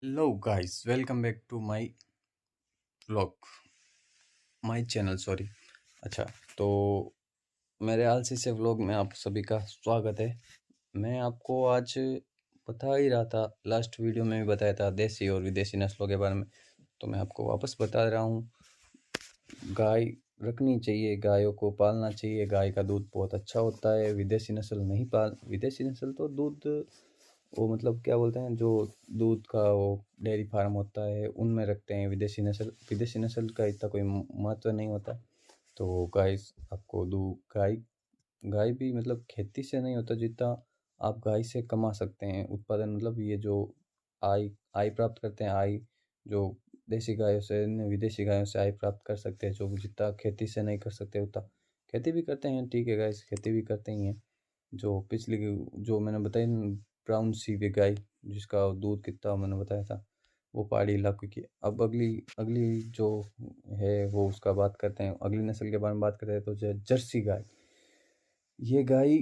Hello guys, welcome back to my vlog, my channel sorry. अच्छा, तो मेरे आलसी से व्लॉग में आप सभी का स्वागत है। मैं आपको आज बता ही रहा था, लास्ट वीडियो में भी बताया था देसी और विदेशी नस्लों के बारे में, तो मैं आपको वापस बता रहा हूँ। गाय रखनी चाहिए, गायों को पालना चाहिए, गाय का दूध बहुत अच्छा होता है। विदेशी नस्ल तो दूध, वो मतलब क्या बोलते हैं, जो दूध का वो डेयरी फार्म होता है उनमें रखते हैं विदेशी नस्ल का इतना कोई महत्व नहीं होता। तो गाय आपको गाय गाय भी मतलब खेती से नहीं होता जितना आप गाय से कमा सकते हैं उत्पादन, मतलब ये जो आय आय प्राप्त करते हैं, आय जो देसी गायों से विदेशी गायों से आय प्राप्त कर सकते हैं, जो जितना खेती से नहीं कर सकते उतना खेती भी करते हैं। ठीक है गाय, खेती भी करते ही हैं। जो पिछली जो मैंने बताई ब्राउन सी वे गाय, जिसका दूध कितना मैंने बताया था, वो पहाड़ी इलाकों की। अब अगली अगली जो है वो उसका बात करते हैं, अगली नस्ल के बारे में बात करते हैं। तो जर्सी गाय, ये गाय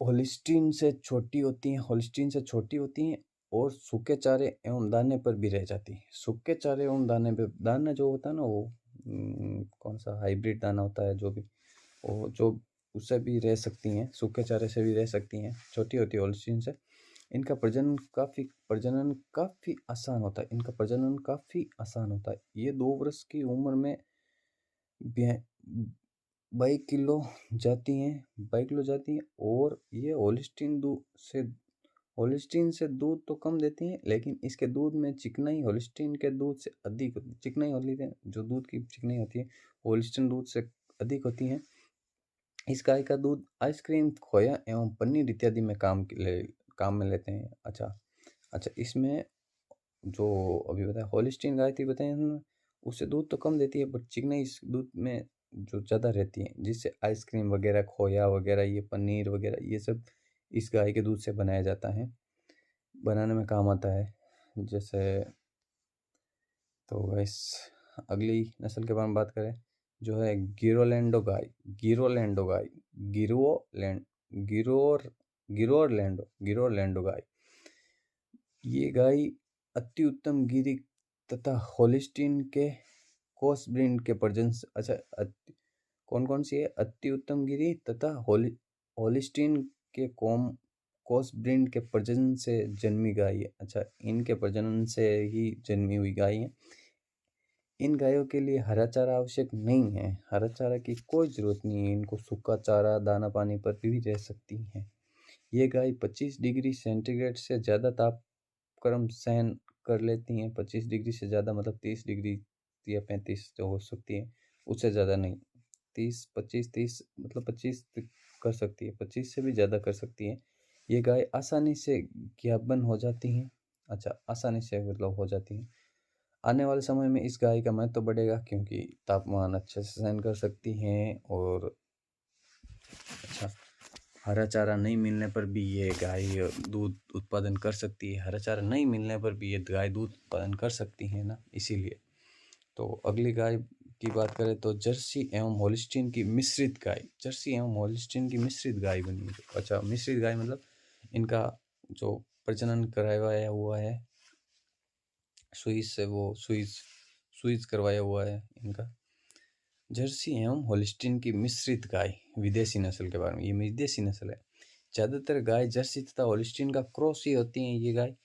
होलिस्टीन से छोटी होती हैं और सूखे चारे एवं दाने पर भी रह जाती हैं। सूखे चारे एवं दाना जो होता है ना, वो कौन सा हाइब्रिड दाना होता है, जो भी वो जो उससे भी रह सकती हैं, सूखे चारे से भी रह सकती हैं, छोटी होती है होलिस्टीन से। इनका प्रजनन काफ़ी आसान होता है, ये 2 वर्ष की उम्र में 22 किलो जाती हैं। और ये होलिस्टीन से दूध तो कम देती हैं, लेकिन इसके दूध में चिकनाई होलिस्टीन के दूध से अधिक होती है। चिकनाई होती है, जो दूध की चिकनाई होती है, होलिस्टीन दूध से अधिक होती है। इस गाय का दूध आइसक्रीम, खोया एवं पनीर इत्यादि में काम में लेते हैं। अच्छा, इसमें जो अभी बताया होलिस्टीन गाय थी बताई हमने, उससे दूध तो कम देती है, बट चिकनाई इस दूध में जो ज़्यादा रहती है, जिससे आइसक्रीम वगैरह, खोया वगैरह, ये पनीर वगैरह, ये सब इस गाय के दूध से बनाया जाता है, बनाने में काम आता है। जैसे तो गैस, अगली नस्ल के बारे में बात करें, जो है गिरोलैंडो गाय। गिरोलैंडो गाय गिरोलैंड गिरोर गिरोलैंडो गाय, ये गाय अति उत्तम गिरी तथा होलिस्टीन के क्रॉस ब्रीड के प्रजनन से। अच्छा, कौन कौन सी है? अति उत्तम गिरी तथा होलिस्टीन के क्रॉस ब्रीड के प्रजनन से जन्मी गाय है। अच्छा, इनके प्रजनन से ही जन्मी हुई गाय है। इन गायों के लिए हरा चारा आवश्यक नहीं है, हरा चारा की कोई ज़रूरत नहीं है, इनको सूखा चारा, दाना पानी पर भी रह सकती हैं। ये गाय 25 डिग्री सेंटीग्रेड से ज़्यादा तापक्रम सहन कर लेती हैं। 25 डिग्री से ज़्यादा मतलब 30 डिग्री या 35 जो हो सकती है, उससे ज़्यादा नहीं। 30 मतलब 25 कर सकती है, 25 से भी ज़्यादा कर सकती है। ये गाय आसानी से ज्ञापन हो जाती हैं। अच्छा, आसानी से मतलब हो जाती हैं। आने वाले समय में इस गाय का महत्व बढ़ेगा, क्योंकि तापमान अच्छे से सहन कर सकती हैं। और अच्छा, हरा चारा नहीं मिलने पर भी ये गाय दूध उत्पादन कर सकती है, हरा चारा नहीं मिलने पर भी ये गाय दूध उत्पादन कर सकती है ना, इसीलिए। तो अगली गाय की बात करें तो जर्सी एवं होलिस्टीन की मिश्रित गाय बनी है। अच्छा, मिश्रित गाय मतलब इनका जो प्रजनन कराया हुआ है सुईज करवाया हुआ है इनका। जर्सी एवं होलिस्टीन की मिश्रित गाय, विदेशी नस्ल के बारे में, ये विदेशी नस्ल है। ज़्यादातर गाय जर्सी तथा होलिस्टीन का क्रॉस ही होती हैं ये गाय।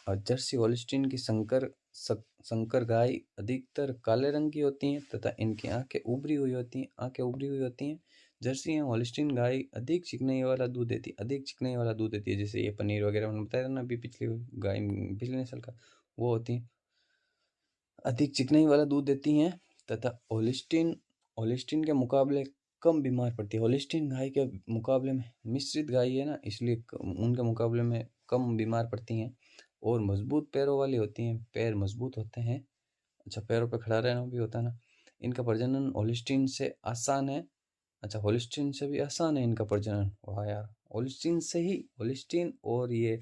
और जर्सी होलिस्टीन की संकर गाय अधिकतर काले रंग की होती हैं तथा इनकी आंखें उभरी हुई होती हैं। जर्सी एवं होलिस्टीन गाय अधिक चिकनाई वाला दूध देती है, जैसे ये पनीर वगैरह मैंने बताया था ना अभी, पिछली नस्ल का वो होती है, अधिक चिकनाई वाला दूध देती हैं। तथा होलिस्टीन के मुकाबले कम बीमार पड़ती है। होलिस्टीन गाय के मुकाबले में मिश्रित गाय है ना, इसलिए उनके मुकाबले में कम बीमार पड़ती हैं और मजबूत पैरों वाली होती हैं, पैर मजबूत होते हैं। अच्छा, पैरों पे खड़ा रहना भी होता है ना। इनका प्रजनन होलिस्टीन से आसान है। अच्छा, होलिस्टीन से भी आसान है इनका प्रजनन। वाह यार, होलिस्टीन और ये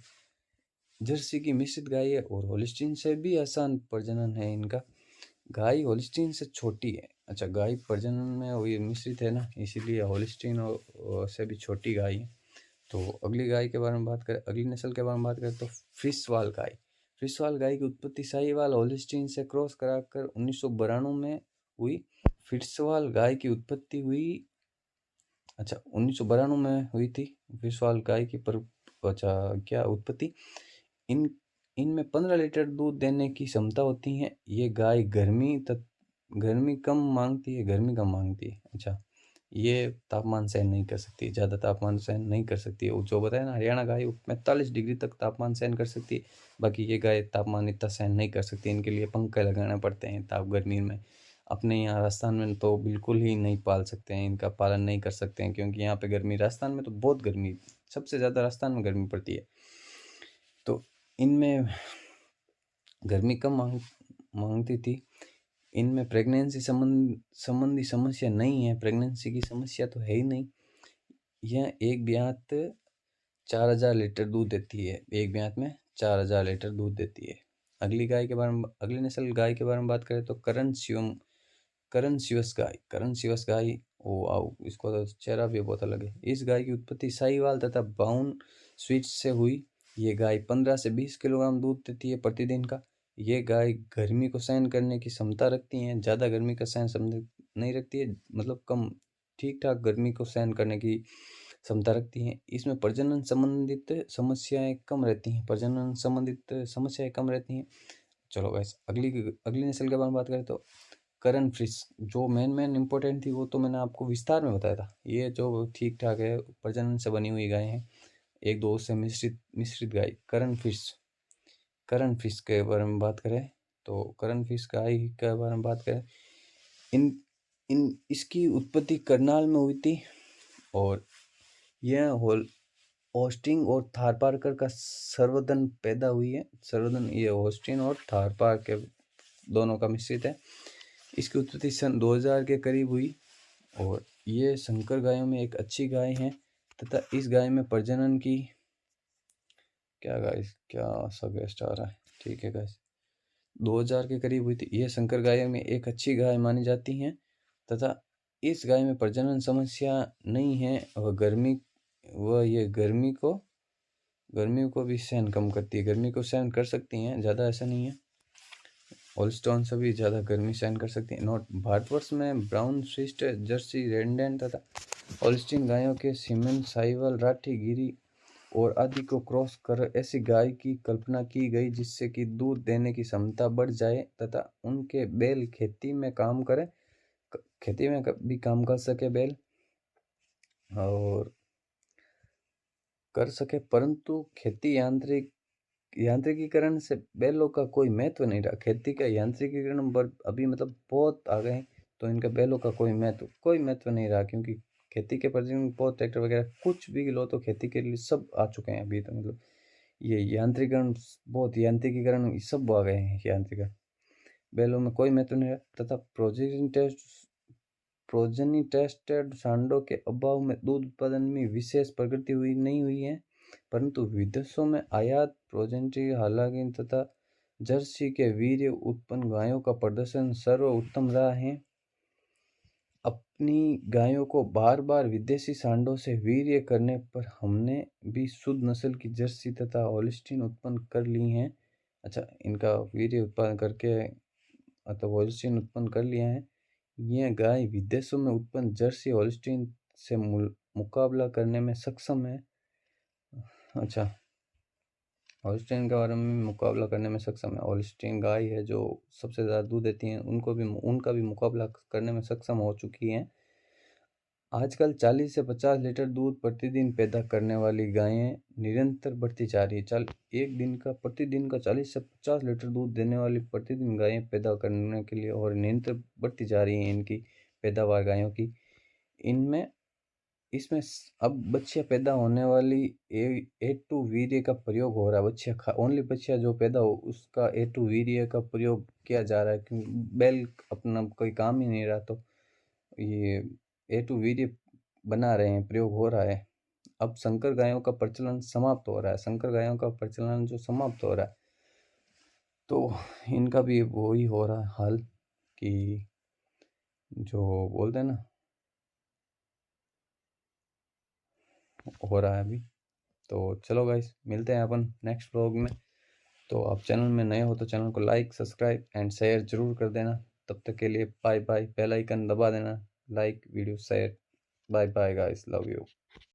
जर्सी की मिश्रित गाय है, और होलिस्टीन से भी आसान प्रजनन है इनका। गाय होलिस्टीन से छोटी है। अच्छा, गाय प्रजनन में वही मिश्रित है ना, इसीलिए होलिस्टीन से भी छोटी गाय है। तो अगली नस्ल के बारे में बात करें तो फ्रिसवाल गाय। फ्रिसवाल गाय की उत्पत्ति साहीवाल होल्स्टीन से क्रॉस कराकर 1992 में हुई। फ्रिसवाल गाय की उत्पत्ति हुई 1992 में हुई थी फ्रिसवाल गाय की क्या उत्पत्ति। इनमें 15 लीटर दूध देने की क्षमता होती है। ये गाय गर्मी कम मांगती है। ये तापमान सहन नहीं कर सकती, ज़्यादा तापमान सहन नहीं कर सकती है। जो बताया ना, हरियाणा गाय 45 डिग्री तक तापमान सहन कर सकती है, बाकी ये गाय तापमान इतना सहन नहीं कर सकती। इनके लिए पंखे लगाने पड़ते हैं ताप गर्मी में। अपने यहाँ राजस्थान में तो बिल्कुल ही नहीं पाल सकते हैं, इनका पालन नहीं कर सकते हैं, क्योंकि यहाँ पे गर्मी, राजस्थान में तो बहुत गर्मी, सबसे ज़्यादा राजस्थान में गर्मी पड़ती है। तो इनमें गर्मी कम मांगती थी। इनमें प्रेगनेंसी संबंधी समस्या नहीं है, प्रेगनेंसी की समस्या तो है ही नहीं। यह एक ब्यात 4000 लीटर दूध देती है, एक ब्यात में 4000 लीटर दूध देती है। अगली नस्ल गाय के बारे में बात करें तो करण शिवस गाय, इसको तो चेहरा भी बहुत अलग है। इस गाय की उत्पत्ति साहीवाल तथा ब्राउन स्विच से हुई। ये गाय 15 से 20 किलोग्राम दूध देती है प्रतिदिन का। ये गाय गर्मी को सहन करने की क्षमता रखती हैं, ज़्यादा गर्मी का सहन नहीं रखती है, मतलब कम, ठीक ठाक गर्मी को सहन करने की क्षमता रखती हैं। इसमें प्रजनन संबंधित समस्याएं कम रहती हैं। चलो गाइस, अगली नस्ल के बारे में बात करें तो करण फ्रिस, जो मेन इम्पोर्टेंट थी वो तो मैंने आपको विस्तार में बताया था। ये जो ठीक ठाक है, प्रजनन से बनी हुई गाय हैं, एक दो से मिश्रित गाय करण फिश के बारे में बात करें तो करण फिश गाय के बारे में बात करें, इसकी उत्पत्ति करनाल में हुई थी। और यह होस्टिंग और थारपारकर का सर्वोदन पैदा हुई है। ये होस्टिन और थारपार के दोनों का मिश्रित है। इसकी उत्पत्ति सन 2000 के करीब हुई और ये संकर गायों में एक अच्छी गाय है तथा इस गाय में प्रजनन की क्या सा गेस्ट आ रहा है, ठीक है गाइस, 2000 के करीब हुई थी। यह संकर गायों में एक अच्छी गाय मानी जाती है तथा इस गाय में प्रजनन समस्या नहीं है और ये गर्मी को भी सहन कम करती है, गर्मी को सहन कर सकती हैं, ज़्यादा ऐसा नहीं है। होल्स्टॉन से भी ज़्यादा गर्मी सहन कर सकती हैं। भारतवर्ष में ब्राउन स्विस, जर्सी, रेंडेन तथा होल्स्टीन गायों के सीमेन, साहिवाल, राठी, गिरी और आदि को क्रॉस कर ऐसी गाय की कल्पना की गई जिससे कि दूध देने की क्षमता बढ़ जाए तथा उनके बैल खेती में भी काम कर सके बैल और कर सके, परंतु खेती यांत्रिकीकरण से बैलों का कोई महत्व नहीं रहा। खेती का यांत्रिकीकरण अभी मतलब बहुत आ गए हैं, तो इनका बैलों का कोई महत्व नहीं रहा, क्योंकि खेती के प्रति बहुत ट्रैक्टर वगैरह कुछ भी लो तो खेती के लिए सब आ चुके हैं अभी तो, मतलब ये यांत्रिकीकरण सब आ गए हैं। यांत्रिकरण बैलों में कोई महत्व नहीं रहा तथा प्रोजेनी टेस्टेड सांडों के अभाव में दूध उत्पादन में विशेष प्रगति नहीं हुई है, परंतु विदेशों में आयात प्रोजेनी हालांकि तथा जर्सी के वीर्य उत्पन्न गायों का प्रदर्शन सर्वोत्तम रहा है। अपनी गायों को बार बार विदेशी सांडों से वीर्य करने पर हमने भी शुद्ध नस्ल की जर्सी तथा होल्स्टीन उत्पन्न कर ली हैं। इनका वीर्य उत्पादन करके होल्स्टीन उत्पन्न कर लिया है। यह गाय विदेशों में उत्पन्न जर्सी होल्स्टीन से मुकाबला करने में सक्षम है। होल्स्टीन के बारे में मुकाबला करने में सक्षम है। होल्स्टीन गाय है जो सबसे ज़्यादा दूध देती हैं, उनका भी मुकाबला करने में सक्षम हो चुकी हैं। आजकल 40 से 50 लीटर दूध प्रतिदिन पैदा करने वाली गायें निरंतर बढ़ती जा रही है। प्रतिदिन का 40 से 50 लीटर दूध देने वाली प्रतिदिन गायें पैदा करने के लिए और निरंतर बढ़ती जा रही हैं इनकी पैदावार गायों की। इसमें अब बच्चियां पैदा होने वाली A2 वीर्य का प्रयोग हो रहा है। ओनली बच्चियां जो पैदा हो उसका A2 वीर्य का प्रयोग किया जा रहा है, क्योंकि बैल अपना कोई काम ही नहीं रहा, तो ये A2 वीर्य बना रहे हैं, प्रयोग हो रहा है। अब संकर गायों का प्रचलन समाप्त हो रहा है, तो इनका भी वही हो रहा है हाल कि जो बोलते हैं ना, हो रहा है अभी। तो चलो गाइस, मिलते हैं अपन नेक्स्ट व्लॉग में। तो आप चैनल में नए हो तो चैनल को लाइक, सब्सक्राइब एंड शेयर ज़रूर कर देना। तब तक के लिए बाय बाय। बेल आइकन दबा देना। Like video share. Bye bye guys, love you.